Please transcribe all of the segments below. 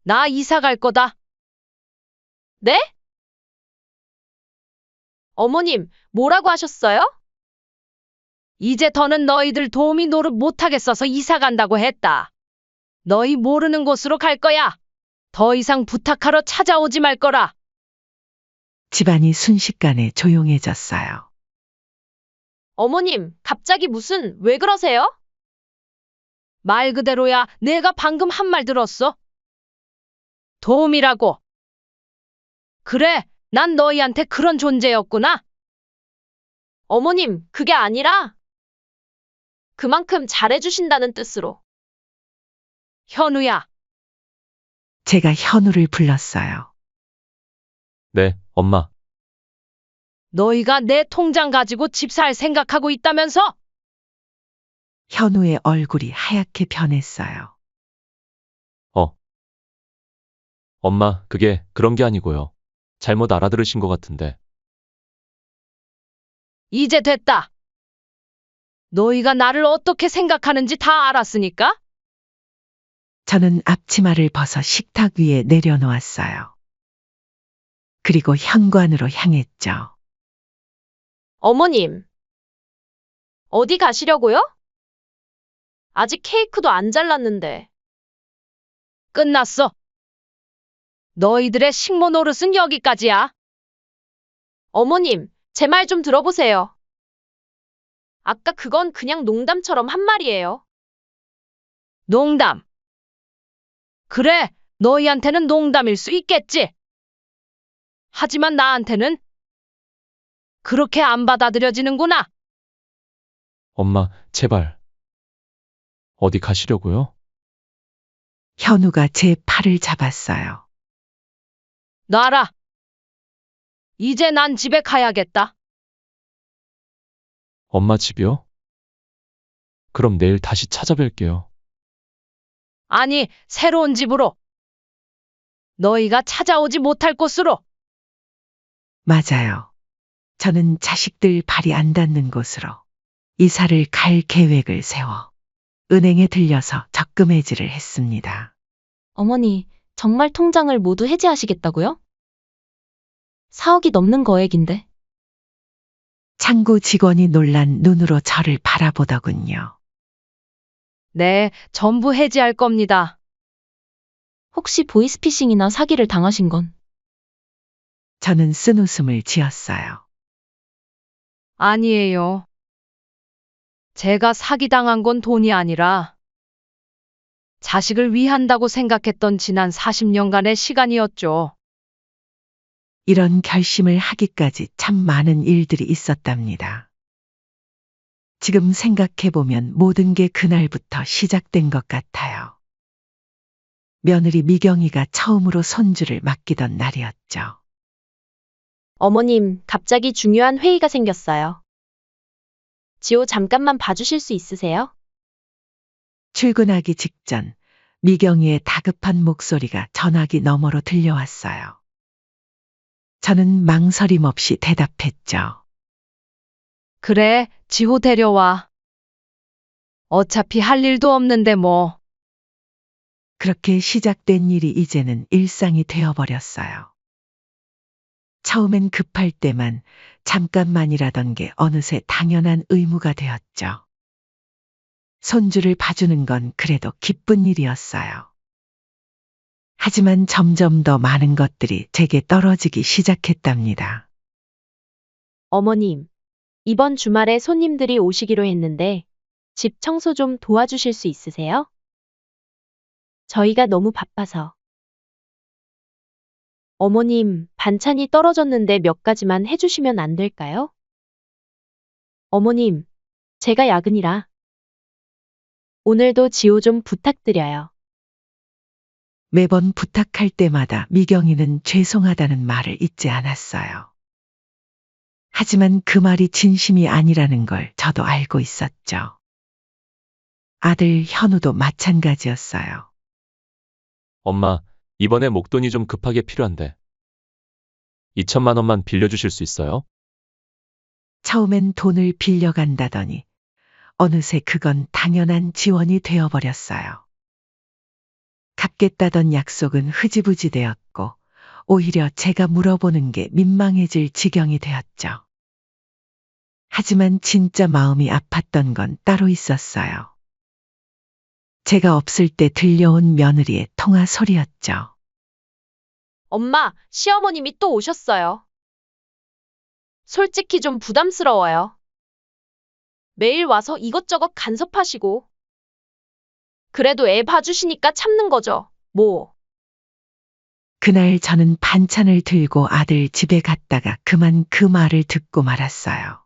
나 이사 갈 거다. 네? 어머님, 뭐라고 하셨어요? 이제 더는 너희들 도우미 노릇 못하겠어서 이사 간다고 했다. 너희 모르는 곳으로 갈 거야. 더 이상 부탁하러 찾아오지 말 거라. 집안이 순식간에 조용해졌어요. 어머님, 갑자기 왜 그러세요? 말 그대로야, 내가 방금 한 말 들었어. 도움이라고. 그래, 난 너희한테 그런 존재였구나. 어머님, 그게 아니라 그만큼 잘해주신다는 뜻으로. 현우야, 제가 현우를 불렀어요. 네, 엄마. 너희가 내 통장 가지고 집 살 생각하고 있다면서? 현우의 얼굴이 하얗게 변했어요. 엄마, 그게 그런 게 아니고요. 잘못 알아들으신 것 같은데. 이제 됐다. 너희가 나를 어떻게 생각하는지 다 알았으니까? 저는 앞치마를 벗어 식탁 위에 내려놓았어요. 그리고 현관으로 향했죠. 어머님, 어디 가시려고요? 아직 케이크도 안 잘랐는데. 끝났어. 너희들의 식모 노릇은 여기까지야. 어머님, 제 말 좀 들어보세요. 아까 그건 그냥 농담처럼 한 말이에요. 농담. 그래, 너희한테는 농담일 수 있겠지. 하지만 나한테는 그렇게 안 받아들여지는구나. 엄마, 제발. 어디 가시려고요? 현우가 제 팔을 잡았어요. 놔라. 이제 난 집에 가야겠다. 엄마 집이요? 그럼 내일 다시 찾아뵐게요. 아니, 새로운 집으로. 너희가 찾아오지 못할 곳으로. 맞아요. 저는 자식들 발이 안 닿는 곳으로 이사를 갈 계획을 세워 은행에 들려서 적금 해지를 했습니다. 어머니, 정말 통장을 모두 해지하시겠다고요? 4억이 넘는 거액인데. 창구 직원이 놀란 눈으로 저를 바라보더군요. 네, 전부 해지할 겁니다. 혹시 보이스피싱이나 사기를 당하신 건? 저는 쓴웃음을 지었어요. 아니에요. 제가 사기당한 건 돈이 아니라 자식을 위한다고 생각했던 지난 40년간의 시간이었죠. 이런 결심을 하기까지 참 많은 일들이 있었답니다. 지금 생각해보면 모든 게 그날부터 시작된 것 같아요. 며느리 미경이가 처음으로 손주를 맡기던 날이었죠. 어머님, 갑자기 중요한 회의가 생겼어요. 지호 잠깐만 봐주실 수 있으세요? 출근하기 직전 미경이의 다급한 목소리가 전화기 너머로 들려왔어요. 저는 망설임 없이 대답했죠. 그래, 지호 데려와. 어차피 할 일도 없는데 뭐. 그렇게 시작된 일이 이제는 일상이 되어버렸어요. 처음엔 급할 때만 잠깐만이라던 게 어느새 당연한 의무가 되었죠. 손주를 봐주는 건 그래도 기쁜 일이었어요. 하지만 점점 더 많은 것들이 제게 떨어지기 시작했답니다. 어머님, 이번 주말에 손님들이 오시기로 했는데 집 청소 좀 도와주실 수 있으세요? 저희가 너무 바빠서. 어머님, 반찬이 떨어졌는데 몇 가지만 해주시면 안 될까요? 어머님, 제가 야근이라. 오늘도 지호 좀 부탁드려요. 매번 부탁할 때마다 미경이는 죄송하다는 말을 잊지 않았어요. 하지만 그 말이 진심이 아니라는 걸 저도 알고 있었죠. 아들 현우도 마찬가지였어요. 엄마, 이번에 목돈이 좀 급하게 필요한데. 2천만 원만 빌려주실 수 있어요? 처음엔 돈을 빌려간다더니 어느새 그건 당연한 지원이 되어버렸어요. 갚겠다던 약속은 흐지부지 되었고 오히려 제가 물어보는 게 민망해질 지경이 되었죠. 하지만 진짜 마음이 아팠던 건 따로 있었어요. 제가 없을 때 들려온 며느리의 통화 소리였죠. 엄마, 시어머님이 또 오셨어요. 솔직히 좀 부담스러워요. 매일 와서 이것저것 간섭하시고. 그래도 애 봐주시니까 참는 거죠. 뭐. 그날 저는 반찬을 들고 아들 집에 갔다가 그만 그 말을 듣고 말았어요.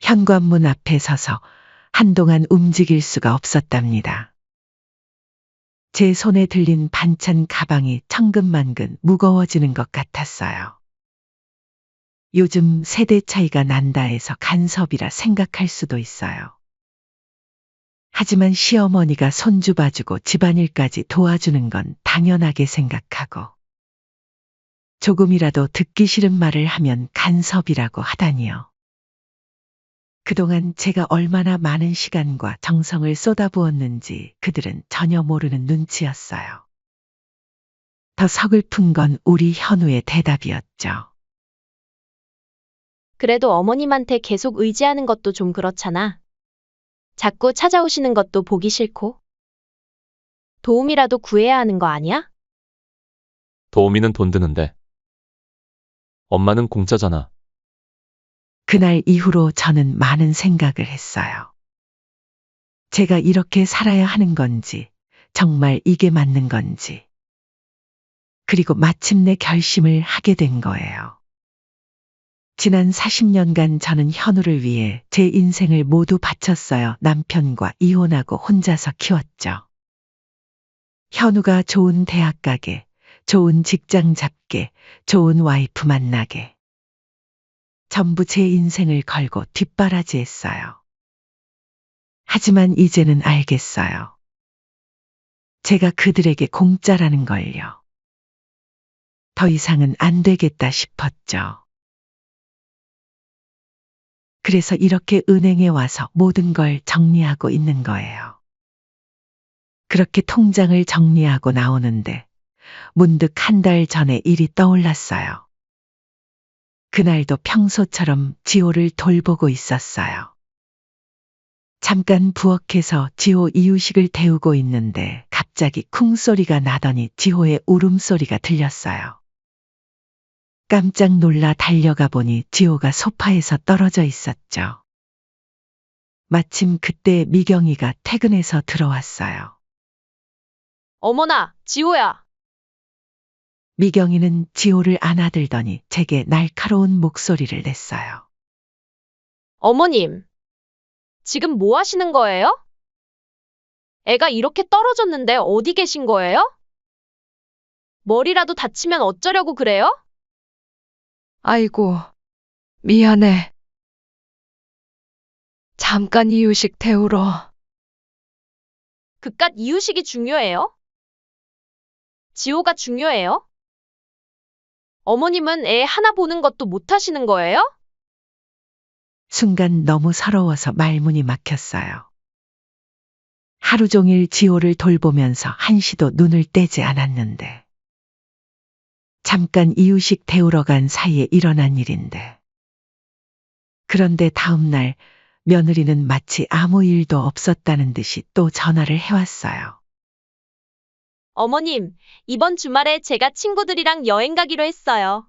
현관문 앞에 서서 한동안 움직일 수가 없었답니다. 제 손에 들린 반찬 가방이 천근만근 무거워지는 것 같았어요. 요즘 세대 차이가 난다 해서 간섭이라 생각할 수도 있어요. 하지만 시어머니가 손주 봐주고 집안일까지 도와주는 건 당연하게 생각하고 조금이라도 듣기 싫은 말을 하면 간섭이라고 하다니요. 그동안 제가 얼마나 많은 시간과 정성을 쏟아부었는지 그들은 전혀 모르는 눈치였어요. 더 서글픈 건 우리 현우의 대답이었죠. 그래도 어머님한테 계속 의지하는 것도 좀 그렇잖아. 자꾸 찾아오시는 것도 보기 싫고. 도움이라도 구해야 하는 거 아니야? 도우미는 돈 드는데. 엄마는 공짜잖아. 그날 이후로 저는 많은 생각을 했어요. 제가 이렇게 살아야 하는 건지, 정말 이게 맞는 건지. 그리고 마침내 결심을 하게 된 거예요. 지난 40년간 저는 현우를 위해 제 인생을 모두 바쳤어요. 남편과 이혼하고 혼자서 키웠죠. 현우가 좋은 대학 가게, 좋은 직장 잡게, 좋은 와이프 만나게. 전부 제 인생을 걸고 뒷바라지했어요. 하지만 이제는 알겠어요. 제가 그들에게 공짜라는 걸요. 더 이상은 안 되겠다 싶었죠. 그래서 이렇게 은행에 와서 모든 걸 정리하고 있는 거예요. 그렇게 통장을 정리하고 나오는데 문득 한 달 전에 일이 떠올랐어요. 그날도 평소처럼 지호를 돌보고 있었어요. 잠깐 부엌에서 지호 이유식을 데우고 있는데 갑자기 쿵 소리가 나더니 지호의 울음소리가 들렸어요. 깜짝 놀라 달려가 보니 지호가 소파에서 떨어져 있었죠. 마침 그때 미경이가 퇴근해서 들어왔어요. 어머나, 지호야. 미경이는 지호를 안아들더니 제게 날카로운 목소리를 냈어요. 어머님, 지금 뭐 하시는 거예요? 애가 이렇게 떨어졌는데 어디 계신 거예요? 머리라도 다치면 어쩌려고 그래요? 아이고, 미안해. 잠깐 이유식 데우러. 그깟 이유식이 중요해요? 지호가 중요해요? 어머님은 애 하나 보는 것도 못 하시는 거예요? 순간 너무 서러워서 말문이 막혔어요. 하루 종일 지호를 돌보면서 한시도 눈을 떼지 않았는데. 잠깐 이유식 데우러 간 사이에 일어난 일인데. 그런데 다음 날 며느리는 마치 아무 일도 없었다는 듯이 또 전화를 해왔어요. 어머님, 이번 주말에 제가 친구들이랑 여행 가기로 했어요.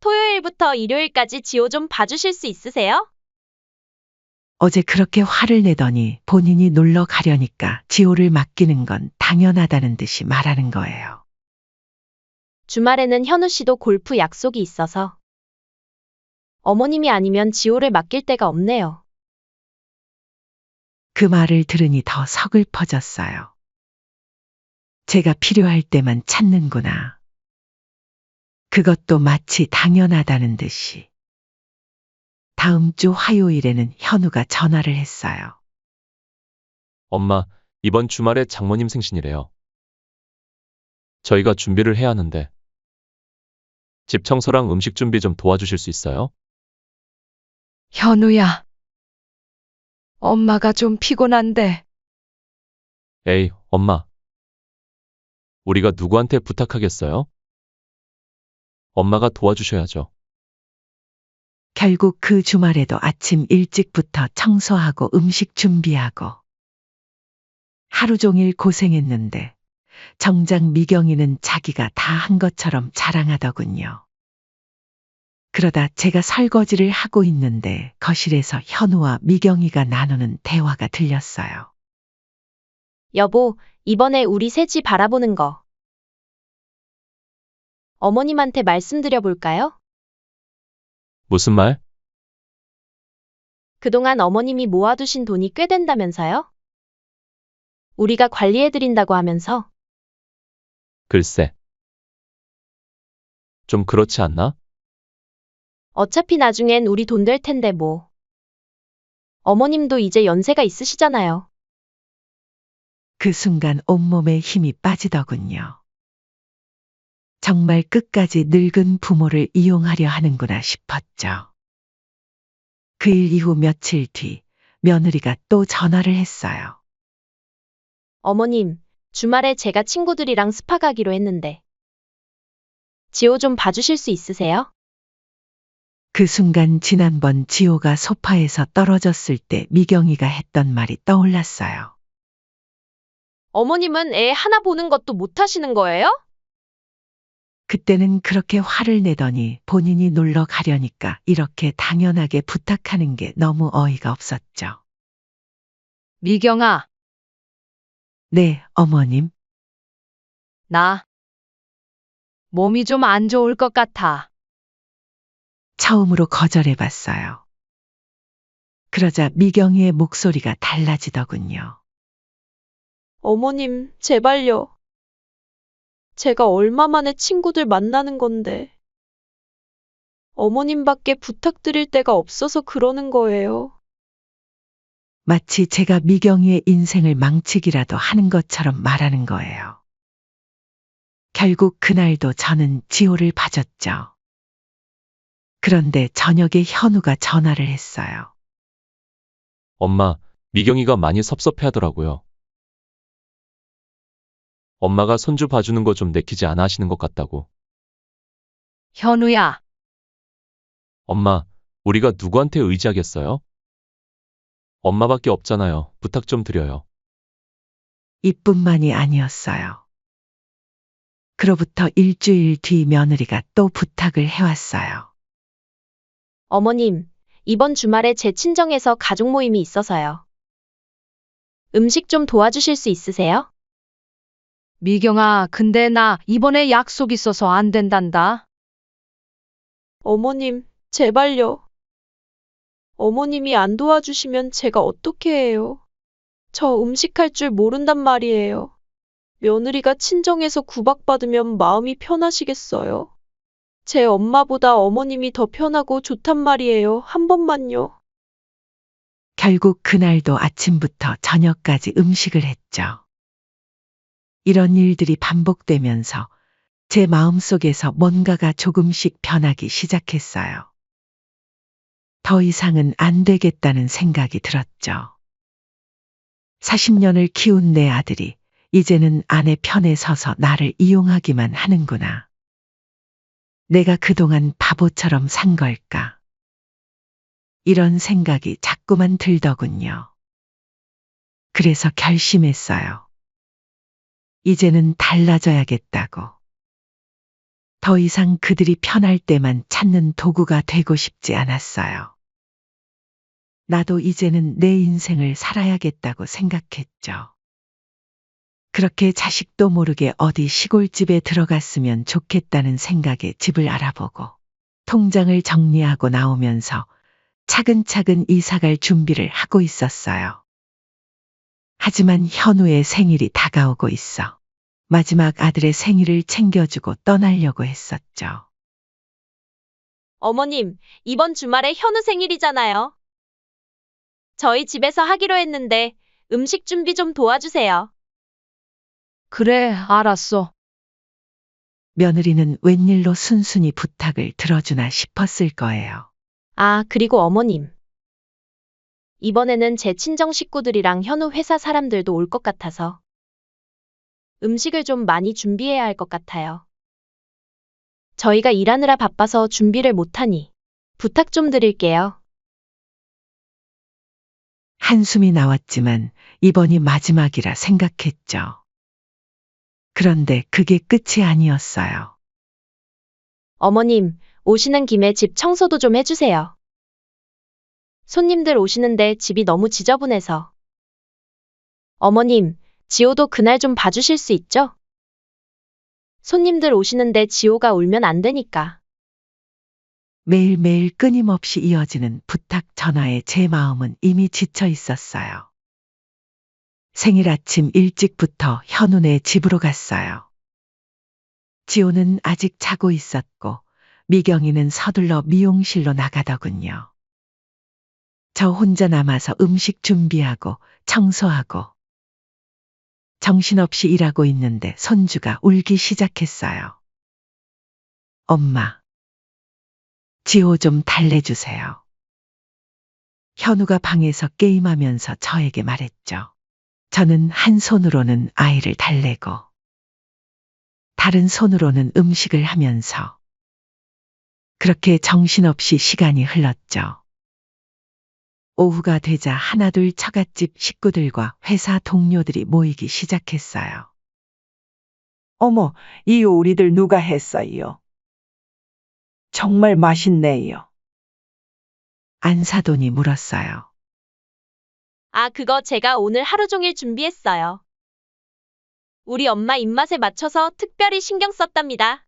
토요일부터 일요일까지 지호 좀 봐주실 수 있으세요? 어제 그렇게 화를 내더니 본인이 놀러 가려니까 지호를 맡기는 건 당연하다는 듯이 말하는 거예요. 주말에는 현우 씨도 골프 약속이 있어서. 어머님이 아니면 지호를 맡길 데가 없네요. 그 말을 들으니 더 서글퍼졌어요. 제가 필요할 때만 찾는구나. 그것도 마치 당연하다는 듯이. 다음 주 화요일에는 현우가 전화를 했어요. 엄마, 이번 주말에 장모님 생신이래요. 저희가 준비를 해야 하는데. 집 청소랑 음식 준비 좀 도와주실 수 있어요? 현우야. 엄마가 좀 피곤한데 에이, 엄마. 우리가 누구한테 부탁하겠어요? 엄마가 도와주셔야죠. 결국 그 주말에도 아침 일찍부터 청소하고 음식 준비하고 하루 종일 고생했는데 정작 미경이는 자기가 다 한 것처럼 자랑하더군요. 그러다 제가 설거지를 하고 있는데 거실에서 현우와 미경이가 나누는 대화가 들렸어요. 여보, 이번에 우리 새 집 알아보는 거. 어머님한테 말씀드려 볼까요? 무슨 말? 그동안 어머님이 모아두신 돈이 꽤 된다면서요? 우리가 관리해드린다고 하면서. 글쎄. 좀 그렇지 않나? 어차피 나중엔 우리 돈 될 텐데 뭐. 어머님도 이제 연세가 있으시잖아요. 그 순간 온몸에 힘이 빠지더군요. 정말 끝까지 늙은 부모를 이용하려 하는구나 싶었죠. 그 일 이후 며칠 뒤 며느리가 또 전화를 했어요. 어머님, 주말에 제가 친구들이랑 스파 가기로 했는데. 지호 좀 봐주실 수 있으세요? 그 순간 지난번 지호가 소파에서 떨어졌을 때 미경이가 했던 말이 떠올랐어요. 어머님은 애 하나 보는 것도 못 하시는 거예요? 그때는 그렇게 화를 내더니 본인이 놀러 가려니까 이렇게 당연하게 부탁하는 게 너무 어이가 없었죠. 미경아, 네, 어머님. 나 몸이 좀 안 좋을 것 같아. 처음으로 거절해봤어요. 그러자 미경이의 목소리가 달라지더군요. 어머님, 제발요. 제가 얼마 만에 친구들 만나는 건데. 어머님밖에 부탁드릴 데가 없어서 그러는 거예요. 마치 제가 미경이의 인생을 망치기라도 하는 것처럼 말하는 거예요. 결국 그날도 저는 지호를 봐줬죠. 그런데 저녁에 현우가 전화를 했어요. 엄마, 미경이가 많이 섭섭해하더라고요. 엄마가 손주 봐주는 거 좀 내키지 않아 하시는 것 같다고. 현우야, 엄마, 우리가 누구한테 의지하겠어요? 엄마밖에 없잖아요. 부탁 좀 드려요. 이뿐만이 아니었어요. 그로부터 일주일 뒤 며느리가 또 부탁을 해왔어요. 어머님, 이번 주말에 제 친정에서 가족 모임이 있어서요. 음식 좀 도와주실 수 있으세요? 미경아, 근데 나 이번에 약속 있어서 안 된단다. 어머님, 제발요. 어머님이 안 도와주시면 제가 어떻게 해요? 저 음식할 줄 모른단 말이에요. 며느리가 친정에서 구박받으면 마음이 편하시겠어요? 제 엄마보다 어머님이 더 편하고 좋단 말이에요. 한 번만요. 결국 그날도 아침부터 저녁까지 음식을 했죠. 이런 일들이 반복되면서 제 마음속에서 뭔가가 조금씩 변하기 시작했어요. 더 이상은 안 되겠다는 생각이 들었죠. 40년을 키운 내 아들이 이제는 아내 편에 서서 나를 이용하기만 하는구나. 내가 그동안 바보처럼 산 걸까? 이런 생각이 자꾸만 들더군요. 그래서 결심했어요. 이제는 달라져야겠다고. 더 이상 그들이 편할 때만 찾는 도구가 되고 싶지 않았어요. 나도 이제는 내 인생을 살아야겠다고 생각했죠. 그렇게 자식도 모르게 어디 시골집에 들어갔으면 좋겠다는 생각에 집을 알아보고 통장을 정리하고 나오면서 차근차근 이사갈 준비를 하고 있었어요. 하지만 현우의 생일이 다가오고 있어 마지막 아들의 생일을 챙겨주고 떠나려고 했었죠. 어머님, 이번 주말에 현우 생일이잖아요. 저희 집에서 하기로 했는데 음식 준비 좀 도와주세요. 그래, 알았어. 며느리는 웬일로 순순히 부탁을 들어주나 싶었을 거예요. 아, 그리고 어머님. 이번에는 제 친정 식구들이랑 현우 회사 사람들도 올 것 같아서 음식을 좀 많이 준비해야 할 것 같아요. 저희가 일하느라 바빠서 준비를 못하니 부탁 좀 드릴게요. 한숨이 나왔지만 이번이 마지막이라 생각했죠. 그런데 그게 끝이 아니었어요. 어머님, 오시는 김에 집 청소도 좀 해주세요. 손님들 오시는데 집이 너무 지저분해서. 어머님, 지호도 그날 좀 봐주실 수 있죠? 손님들 오시는데 지호가 울면 안 되니까. 매일매일 끊임없이 이어지는 부탁 전화에 제 마음은 이미 지쳐 있었어요. 생일 아침 일찍부터 현우네 집으로 갔어요. 지호는 아직 자고 있었고 미경이는 서둘러 미용실로 나가더군요. 저 혼자 남아서 음식 준비하고 청소하고 정신없이 일하고 있는데 손주가 울기 시작했어요. 엄마, 지호 좀 달래주세요. 현우가 방에서 게임하면서 저에게 말했죠. 저는 한 손으로는 아이를 달래고 다른 손으로는 음식을 하면서 그렇게 정신없이 시간이 흘렀죠. 오후가 되자 하나둘 처갓집 식구들과 회사 동료들이 모이기 시작했어요. 어머, 이 요리들 누가 했어요? 정말 맛있네요. 안사돈이 물었어요. 아, 그거 제가 오늘 하루 종일 준비했어요. 우리 엄마 입맛에 맞춰서 특별히 신경 썼답니다.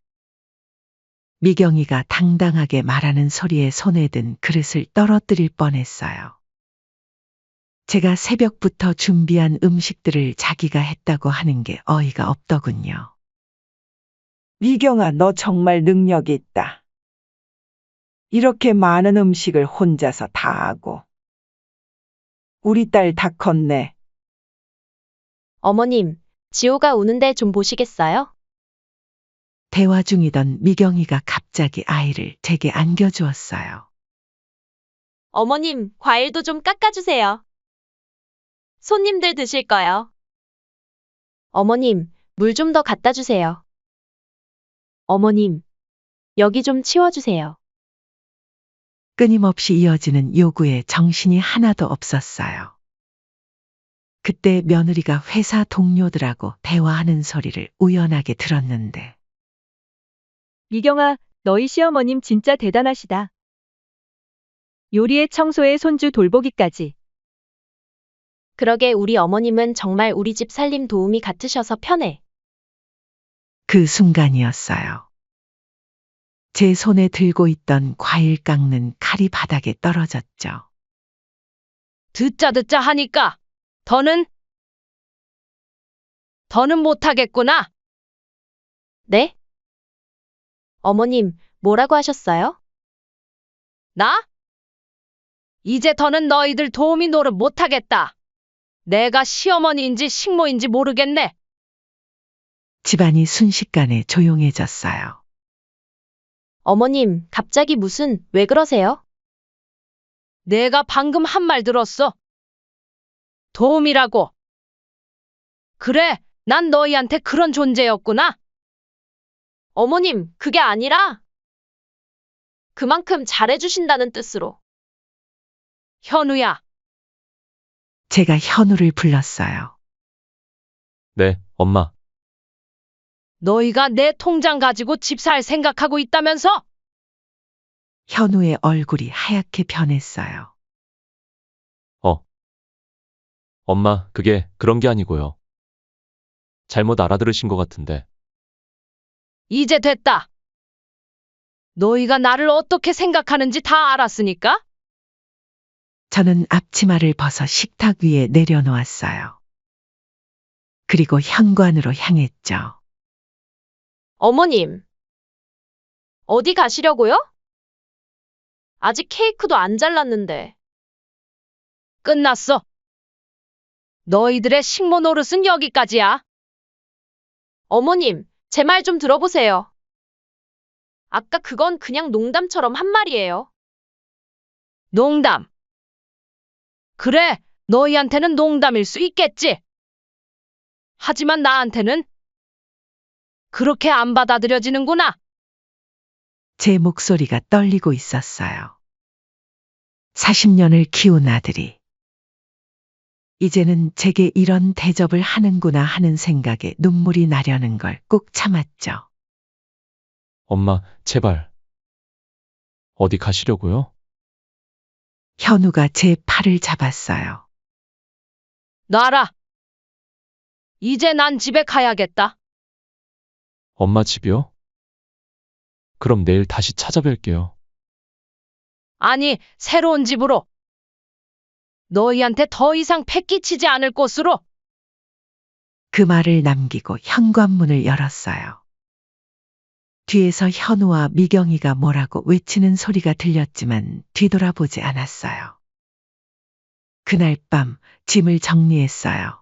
미경이가 당당하게 말하는 소리에 손에 든 그릇을 떨어뜨릴 뻔했어요. 제가 새벽부터 준비한 음식들을 자기가 했다고 하는 게 어이가 없더군요. 미경아, 너 정말 능력 있다. 이렇게 많은 음식을 혼자서 다 하고. 우리 딸 다 컸네. 어머님, 지호가 우는데 좀 보시겠어요? 대화 중이던 미경이가 갑자기 아이를 제게 안겨주었어요. 어머님, 과일도 좀 깎아주세요. 손님들 드실 거요. 어머님, 물 좀 더 갖다 주세요. 어머님, 여기 좀 치워주세요. 끊임없이 이어지는 요구에 정신이 하나도 없었어요. 그때 며느리가 회사 동료들하고 대화하는 소리를 우연하게 들었는데 미경아, 너희 시어머님 진짜 대단하시다. 요리에 청소에 손주 돌보기까지. 그러게 우리 어머님은 정말 우리 집 살림 도우미 같으셔서 편해. 그 순간이었어요. 제 손에 들고 있던 과일 깎는 칼이 바닥에 떨어졌죠. 듣자 하니까 더는 못하겠구나. 네? 어머님, 뭐라고 하셨어요? 나? 이제 더는 너희들 도우미 노릇 못하겠다. 내가 시어머니인지 식모인지 모르겠네. 집안이 순식간에 조용해졌어요. 어머님, 갑자기 왜 그러세요? 내가 방금 한 말 들었어. 도우미라고. 그래, 난 너희한테 그런 존재였구나. 어머님, 그게 아니라 그만큼 잘해주신다는 뜻으로. 현우야, 제가 현우를 불렀어요. 네, 엄마. 너희가 내 통장 가지고 집 살 생각하고 있다면서? 현우의 얼굴이 하얗게 변했어요. 엄마, 그게 그런 게 아니고요. 잘못 알아들으신 것 같은데. 이제 됐다. 너희가 나를 어떻게 생각하는지 다 알았으니까? 저는 앞치마를 벗어 식탁 위에 내려놓았어요. 그리고 현관으로 향했죠. 어머님, 어디 가시려고요? 아직 케이크도 안 잘랐는데. 끝났어. 너희들의 식모 노릇은 여기까지야. 어머님, 제 말 좀 들어보세요. 아까 그건 그냥 농담처럼 한 말이에요. 농담. 그래, 너희한테는 농담일 수 있겠지. 하지만 나한테는 그렇게 안 받아들여지는구나. 제 목소리가 떨리고 있었어요. 40년을 키운 아들이 이제는 제게 이런 대접을 하는구나 하는 생각에 눈물이 나려는 걸 꾹 참았죠. 엄마, 제발. 어디 가시려고요? 현우가 제 팔을 잡았어요. 놔라. 이제 난 집에 가야겠다. 엄마 집이요? 그럼 내일 다시 찾아뵐게요. 아니, 새로운 집으로. 너희한테 더 이상 패 끼치지 않을 곳으로. 그 말을 남기고 현관문을 열었어요. 뒤에서 현우와 미경이가 뭐라고 외치는 소리가 들렸지만 뒤돌아보지 않았어요. 그날 밤 짐을 정리했어요.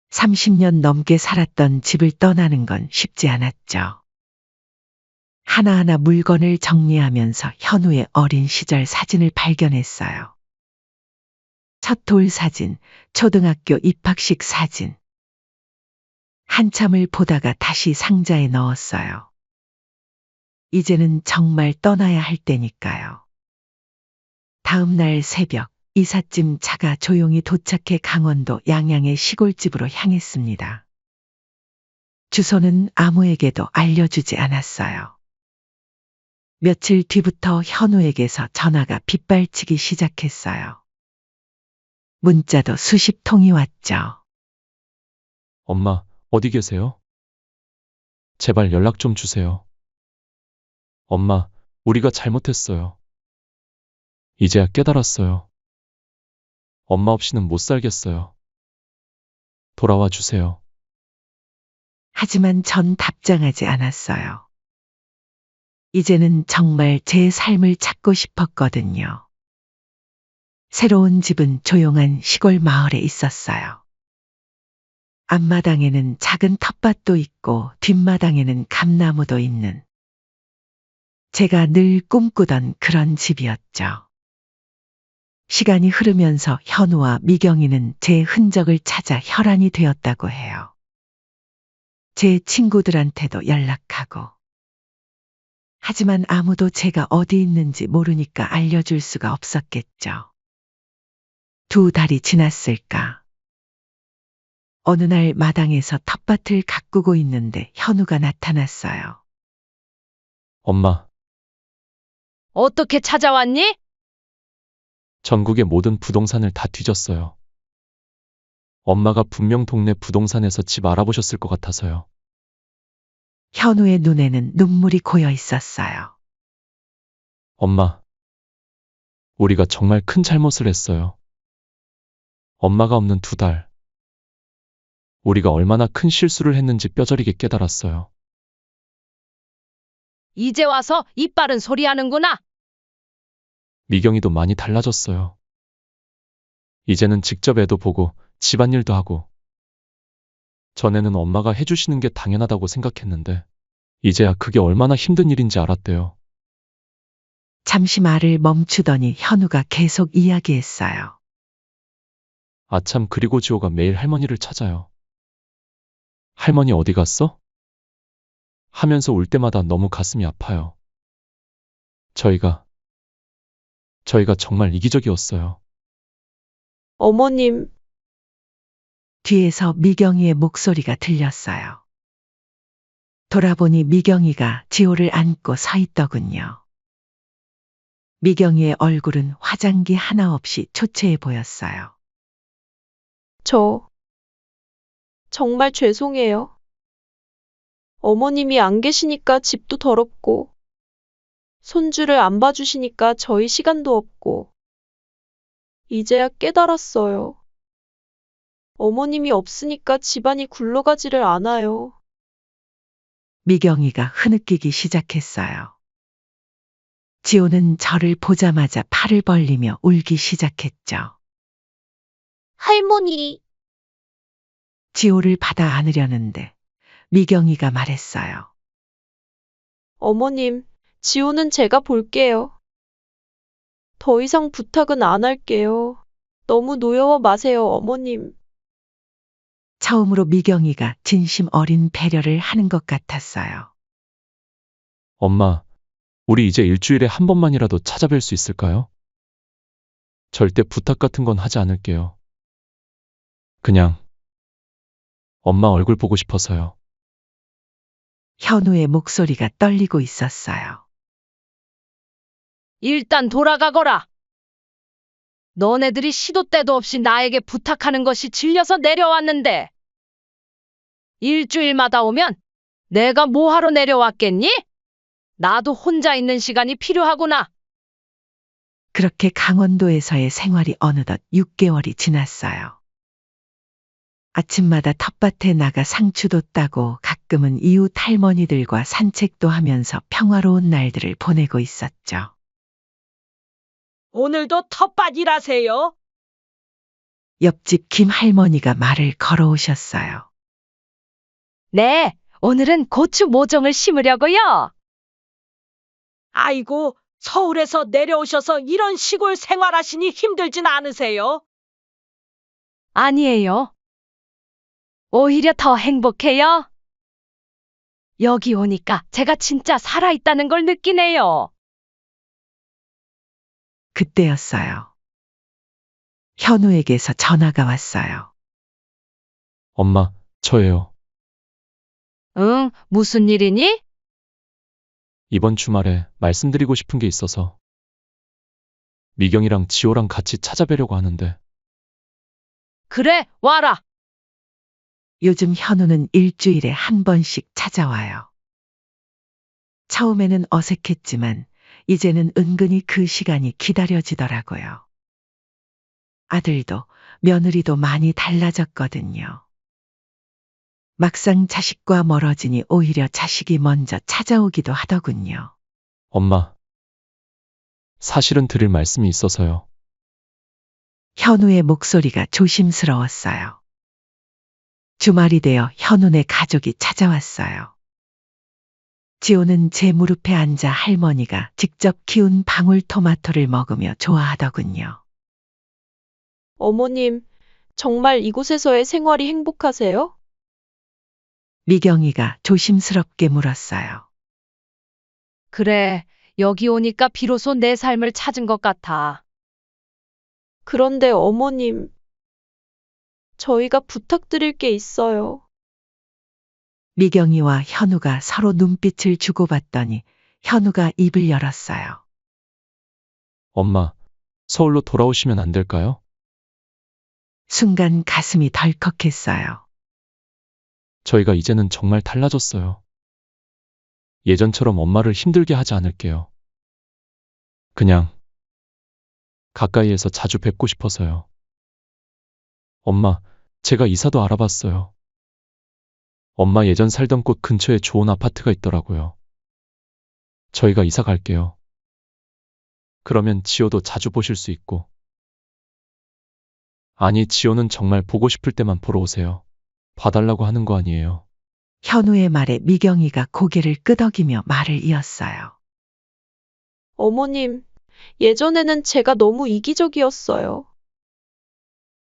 30년 넘게 살았던 집을 떠나는 건 쉽지 않았죠. 하나하나 물건을 정리하면서 현우의 어린 시절 사진을 발견했어요. 첫 돌 사진, 초등학교 입학식 사진. 한참을 보다가 다시 상자에 넣었어요. 이제는 정말 떠나야 할 때니까요. 다음 날 새벽, 이삿짐 차가 조용히 도착해 강원도 양양의 시골집으로 향했습니다. 주소는 아무에게도 알려주지 않았어요. 며칠 뒤부터 현우에게서 전화가 빗발치기 시작했어요. 문자도 수십 통이 왔죠. 엄마, 어디 계세요? 제발 연락 좀 주세요. 엄마, 우리가 잘못했어요. 이제야 깨달았어요. 엄마 없이는 못 살겠어요. 돌아와 주세요. 하지만 전 답장하지 않았어요. 이제는 정말 제 삶을 찾고 싶었거든요. 새로운 집은 조용한 시골 마을에 있었어요. 앞마당에는 작은 텃밭도 있고 뒷마당에는 감나무도 있는 제가 늘 꿈꾸던 그런 집이었죠. 시간이 흐르면서 현우와 미경이는 제 흔적을 찾아 혈안이 되었다고 해요. 제 친구들한테도 연락하고. 하지만 아무도 제가 어디 있는지 모르니까 알려줄 수가 없었겠죠. 2달이 지났을까. 어느 날 마당에서 텃밭을 가꾸고 있는데 현우가 나타났어요. 엄마, 어떻게 찾아왔니? 전국의 모든 부동산을 다 뒤졌어요. 엄마가 분명 동네 부동산에서 집 알아보셨을 것 같아서요. 현우의 눈에는 눈물이 고여 있었어요. 엄마, 우리가 정말 큰 잘못을 했어요. 엄마가 없는 2달. 우리가 얼마나 큰 실수를 했는지 뼈저리게 깨달았어요. 이제 와서 입 바른 소리 하는구나. 미경이도 많이 달라졌어요. 이제는 직접 애도 보고 집안일도 하고. 전에는 엄마가 해주시는 게 당연하다고 생각했는데 이제야 그게 얼마나 힘든 일인지 알았대요. 잠시 말을 멈추더니 현우가 계속 이야기했어요. 아참 그리고 지호가 매일 할머니를 찾아요. 할머니 어디 갔어? 하면서 울 때마다 너무 가슴이 아파요. 저희가 정말 이기적이었어요. 어머님, 뒤에서 미경이의 목소리가 들렸어요. 돌아보니 미경이가 지호를 안고 서 있더군요. 미경이의 얼굴은 화장기 하나 없이 초췌해 보였어요. 저 정말 죄송해요. 어머님이 안 계시니까 집도 더럽고, 손주를 안 봐주시니까 저희 시간도 없고, 이제야 깨달았어요. 어머님이 없으니까 집안이 굴러가지를 않아요. 미경이가 흐느끼기 시작했어요. 지호는 저를 보자마자 팔을 벌리며 울기 시작했죠. 할머니, 지호를 받아 안으려는데 미경이가 말했어요. 어머님, 지호는 제가 볼게요. 더 이상 부탁은 안 할게요. 너무 노여워 마세요, 어머님. 처음으로 미경이가 진심 어린 배려를 하는 것 같았어요. 엄마, 우리 이제 일주일에 한 번만이라도 찾아뵐 수 있을까요? 절대 부탁 같은 건 하지 않을게요. 그냥 엄마 얼굴 보고 싶어서요. 현우의 목소리가 떨리고 있었어요. 일단 돌아가거라. 너네들이 시도 때도 없이 나에게 부탁하는 것이 질려서 내려왔는데. 일주일마다 오면 내가 뭐하러 내려왔겠니? 나도 혼자 있는 시간이 필요하구나. 그렇게 강원도에서의 생활이 어느덧 6개월이 지났어요. 아침마다 텃밭에 나가 상추도 따고 가끔은 이웃 할머니들과 산책도 하면서 평화로운 날들을 보내고 있었죠. 오늘도 텃밭 일하세요? 옆집 김 할머니가 말을 걸어오셨어요. 네, 오늘은 고추 모종을 심으려고요. 아이고, 서울에서 내려오셔서 이런 시골 생활하시니 힘들진 않으세요? 아니에요. 오히려 더 행복해요. 여기 오니까 제가 진짜 살아있다는 걸 느끼네요. 그때였어요. 현우에게서 전화가 왔어요. 엄마, 저예요. 응, 무슨 일이니? 이번 주말에 말씀드리고 싶은 게 있어서 미경이랑 지호랑 같이 찾아뵈려고 하는데 그래, 와라. 요즘 현우는 일주일에 한 번씩 찾아와요. 처음에는 어색했지만 이제는 은근히 그 시간이 기다려지더라고요. 아들도 며느리도 많이 달라졌거든요. 막상 자식과 멀어지니 오히려 자식이 먼저 찾아오기도 하더군요. 엄마, 사실은 드릴 말씀이 있어서요. 현우의 목소리가 조심스러웠어요. 주말이 되어 현우네 가족이 찾아왔어요. 지호는 제 무릎에 앉아 할머니가 직접 키운 방울토마토를 먹으며 좋아하더군요. 어머님, 정말 이곳에서의 생활이 행복하세요? 미경이가 조심스럽게 물었어요. 그래, 여기 오니까 비로소 내 삶을 찾은 것 같아. 그런데 어머님, 저희가 부탁드릴 게 있어요. 미경이와 현우가 서로 눈빛을 주고받더니 현우가 입을 열었어요. 엄마, 서울로 돌아오시면 안 될까요? 순간 가슴이 덜컥했어요. 저희가 이제는 정말 달라졌어요. 예전처럼 엄마를 힘들게 하지 않을게요. 그냥 가까이에서 자주 뵙고 싶어서요. 엄마, 제가 이사도 알아봤어요. 엄마 예전 살던 곳 근처에 좋은 아파트가 있더라고요. 저희가 이사 갈게요. 그러면 지호도 자주 보실 수 있고. 아니, 지호는 정말 보고 싶을 때만 보러 오세요. 봐달라고 하는 거 아니에요. 현우의 말에 미경이가 고개를 끄덕이며 말을 이었어요. 어머님, 예전에는 제가 너무 이기적이었어요.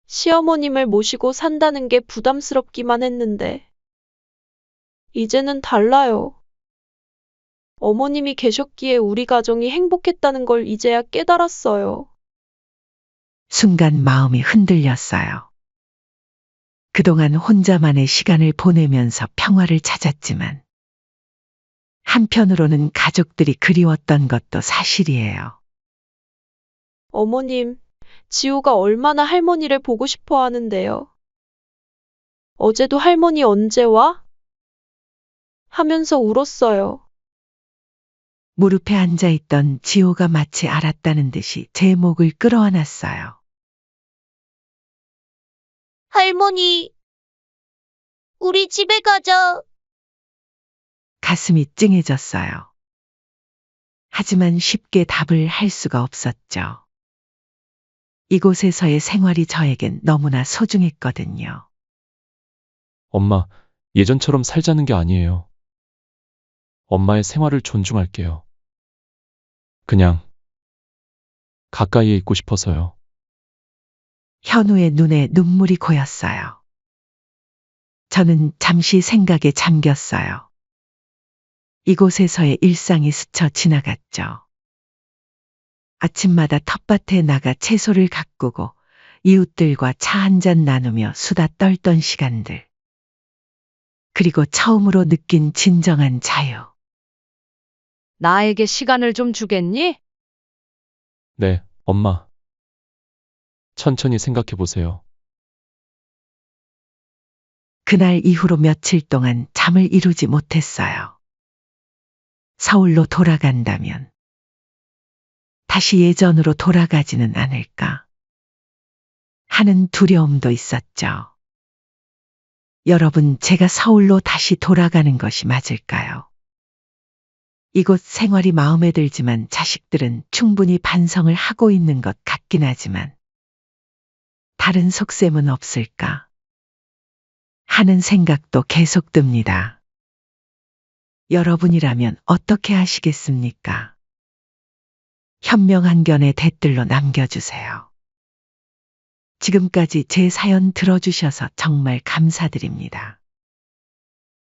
시어머님을 모시고 산다는 게 부담스럽기만 했는데, 이제는 달라요. 어머님이 계셨기에 우리 가정이 행복했다는 걸 이제야 깨달았어요. 순간 마음이 흔들렸어요. 그동안 혼자만의 시간을 보내면서 평화를 찾았지만 한편으로는 가족들이 그리웠던 것도 사실이에요. 어머님, 지호가 얼마나 할머니를 보고 싶어 하는데요. 어제도 할머니 언제 와? 하면서 울었어요. 무릎에 앉아있던 지호가 마치 알았다는 듯이 제 목을 끌어안았어요. 할머니, 우리 집에 가자. 가슴이 찡해졌어요. 하지만 쉽게 답을 할 수가 없었죠. 이곳에서의 생활이 저에겐 너무나 소중했거든요. 엄마, 예전처럼 살자는 게 아니에요. 엄마의 생활을 존중할게요. 그냥 가까이에 있고 싶어서요. 현우의 눈에 눈물이 고였어요. 저는 잠시 생각에 잠겼어요. 이곳에서의 일상이 스쳐 지나갔죠. 아침마다 텃밭에 나가 채소를 가꾸고 이웃들과 차 한잔 나누며 수다 떨던 시간들. 그리고 처음으로 느낀 진정한 자유. 나에게 시간을 좀 주겠니? 네, 엄마. 천천히 생각해 보세요. 그날 이후로 며칠 동안 잠을 이루지 못했어요. 서울로 돌아간다면 다시 예전으로 돌아가지는 않을까 하는 두려움도 있었죠. 여러분, 제가 서울로 다시 돌아가는 것이 맞을까요? 이곳 생활이 마음에 들지만 자식들은 충분히 반성을 하고 있는 것 같긴 하지만 다른 속셈은 없을까 하는 생각도 계속 듭니다. 여러분이라면 어떻게 하시겠습니까? 현명한 견해 댓글로 남겨주세요. 지금까지 제 사연 들어주셔서 정말 감사드립니다.